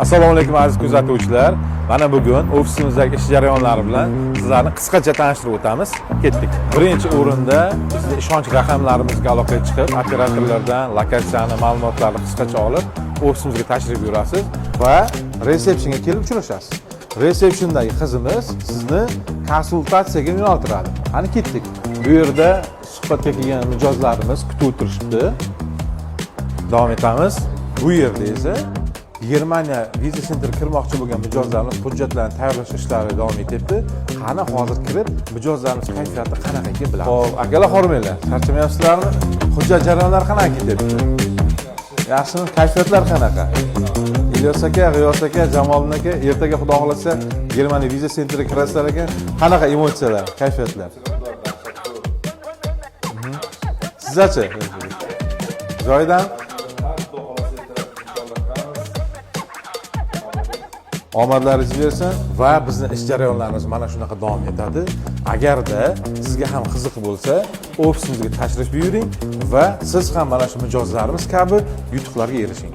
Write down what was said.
Assalomu alaykum aziz kuzatuvchilar. Mana bugun ofisimizdagi ish jarayonlari bilan sizlarni qisqacha tanishtirib o'tamiz. Ketdik. Birinchi o'rinda bizning ishonch raqamlarimizga aloqaga chiqib, operatorlardan lokatsiyani, ma'lumotlarni qisqacha olib, ofisimizga tashrif buyurasiz va resepsiyonga kelib uchrashasiz. Resepsiondagi qizimiz sizni konsultatsiyaga yo'naltiradi. Qani ketdik. Bu yerda suhbatga kelgan mijozlarimiz kutib o'tirishibdi. Davom etamiz. Bu yerda esa Germaniya viza sentriga kirmoqchi bo'lgan mijozlarimiz hujjatlarni tayyorlash ishlari davom etyapti. Qani hozir kirib, mijozlarimiz kayfiyati qanaqa ekan bilamiz. Xo'p, akalar hormanglar. Charchamayapsizlarmi? Hujjat jarayonlari qanaqa ketyapti? Yaxshimi? Kayfiyatlar qanaqa? Ilyos aka, G'iyos aka, Jamolin aka, ertaga xudo xolasa Germaniya viza sentriga kirasizlar ekan. Qanaqa emotsiyalar, kayfiyatlar? Sizlarchi? Joyidan omadlaringiz bersin va bizning ish jarayonlarimiz mana shunaqa davom etadi. Agarda sizga ham qiziq bo'lsa, ofisimizga tashrif buyuring va siz ham mana shu mijozlarimiz kabi yutuqlarga erishing.